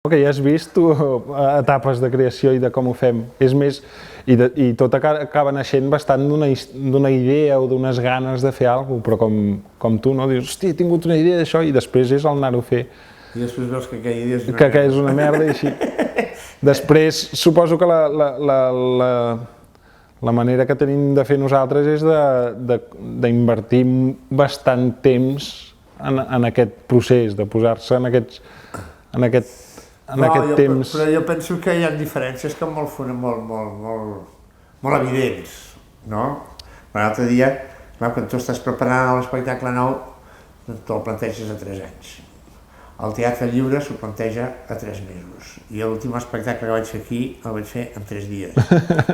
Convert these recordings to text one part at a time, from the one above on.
Que ja has vist tu etapes de creació i de com ho fem. És més, i tot acaba naixent bastant d'una idea o d'unes ganes de fer alguna cosa, però com tu, no? Dius, hòstia, he tingut una idea d'això i després és el anar-ho a fer. I després veus que aquella idea és una merda. Que és una merda i així. Després, suposo que la manera que tenim de fer nosaltres és d'invertir bastant temps en aquest procés, de posar-se en aquest temps. Però jo penso que hi ha diferències que molt evidents, no? L'altre dia, clar, quan tu estàs preparant l'espectacle nou, te'l planteges a 3 anys. El teatre lliure s'ho planteja a 3 mesos. I l'últim espectacle que vaig fer aquí el vaig fer en 3 dies.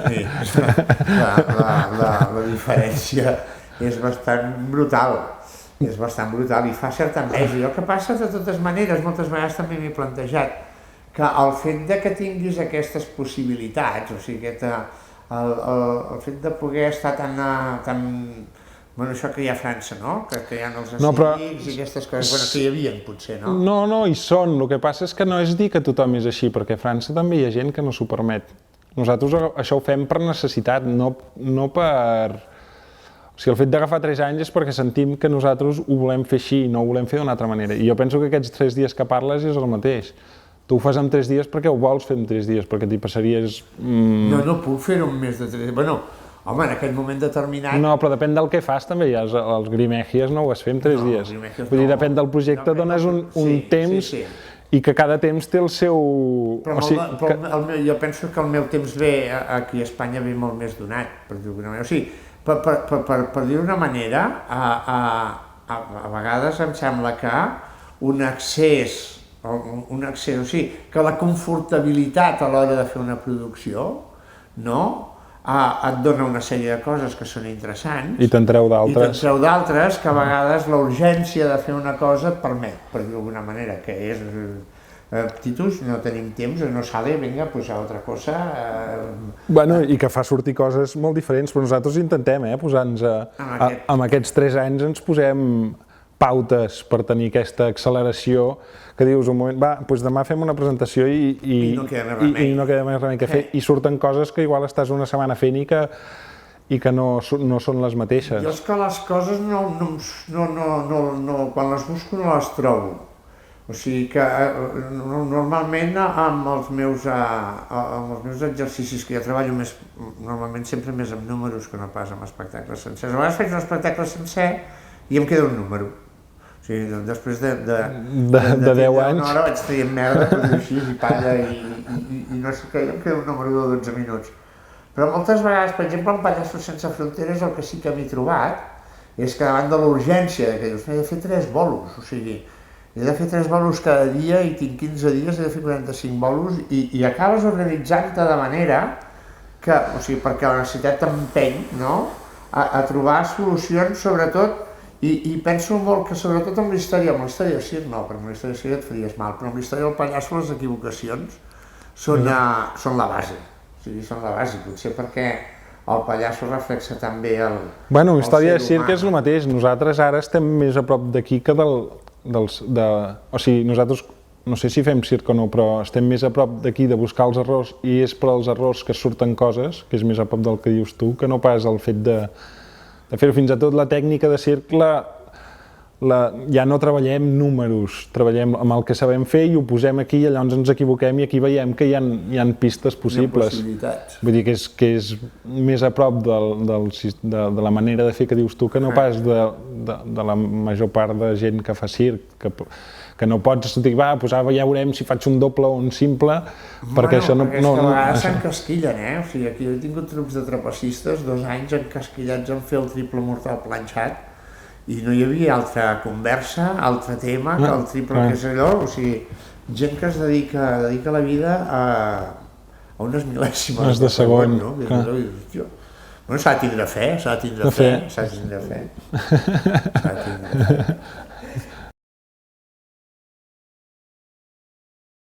Sí, la diferència és bastant brutal. És bastant brutal i fa certa enveja. I el que passa, de totes maneres, moltes vegades també m'he plantejat que el fet que tinguis aquestes possibilitats, o sigui, el fet de poder estar tan... Bueno, això que hi ha a França, no? Que hi ha els escènics i aquestes coses, bueno, que hi havia, potser, no? No, hi són. El que passa és que no és dir que tothom és així, perquè a França també hi ha gent que no s'ho permet. Nosaltres això ho fem per necessitat, no per... O sigui, el fet d'agafar 3 anys és perquè sentim que nosaltres ho volem fer així, no ho volem fer d'una altra manera. I jo penso que aquests 3 dies que parles és el mateix. Tu ho fas en 3 dies perquè ho vols fer en 3 dies, perquè t'hi passaries... No puc fer-ho en més de 3 dies. Bueno, home, en aquest moment determinat... No, però depèn del que fas també. Els Grimegies no ho has fet en 3 dies. Vull dir, depèn del projecte, dones un temps i que cada temps té el seu... Però jo penso que el meu temps ve, aquí a Espanya, ve molt més donat, per dir-ho d'alguna manera. O sigui, per dir-ho d'una manera, a vegades em sembla que un accés, o sigui, que la confortabilitat a l'hora de fer una producció, no?, et dona una sèrie de coses que són interessants. I te'n treu d'altres. I te'n treu d'altres que a vegades la urgència de fer una cosa et permet, per dir-ho d'alguna manera, que és... Titus, no tenim temps, no sale, vinga, pues a altra cosa... Bueno, i que fa sortir coses molt diferents, però nosaltres intentem posar-nos amb aquests 3 anys ens posem pautes per tenir aquesta acceleració que dius un moment, va, doncs demà fem una presentació i no queda més remei que fer, i surten coses que igual estàs una setmana fent i que no són les mateixes. Jo és que les coses quan les busco no les trobo. O sigui que normalment amb els meus exercicis, que jo treballo normalment sempre més amb números que no pas amb espectacles sencers. A vegades faig un espectacle sencer i em queda un número. O sigui, després de 10 anys... Una hora vaig traient merda, per dir així, i palla, i no sé què, i em queda un número de 12 minuts. Però moltes vegades, per exemple, en Pallassos sense fronteres, el que sí que m'he trobat és que davant de la urgència que dius, he de fer 3 bolos, o sigui, he de fer 3 bolos cada dia i tinc 15 dies, he de fer 45 bolos i acabes organitzant-te de manera que, o sigui, perquè la necessitat t'empeny, no?, a trobar solucions, sobretot, i penso molt que sobretot amb la història del circ no, perquè amb la història del circ et faries mal, però amb la història del pallasso les equivocacions són la base, o sigui, són la base, potser perquè el pallasso reflexa també el Bueno, història del circ és el mateix, nosaltres ara estem més a prop d'aquí que o sigui, nosaltres no sé si fem circ o no, però estem més a prop d'aquí de buscar els errors i és per als errors que surten coses, que és més a prop del que dius tu, que no pas el fet de fer-ho. Fins i tot la tècnica de circ ja no treballem números, treballem amb el que sabem fer i ho posem aquí i llavors ens equivoquem i aquí veiem que hi ha pistes possibles. Vull dir que és més a prop de la manera de fer que dius tu que no pas de la major part de gent que fa circ, que no pots dir, va, ja veurem si faig un doble o un simple, perquè això no... Perquè és que a vegades s'encasquillen, O sigui, aquí he tingut trucs de trapecistes, 2 anys encasquillats en fer el triple mortal planxat, i no hi havia altra conversa, altre tema, que el triple que és allò, o sigui, gent que es dedica la vida a unes mil·lèsimes de segon, no? Bueno, s'ha de tindre fe, s'ha de tindre fe.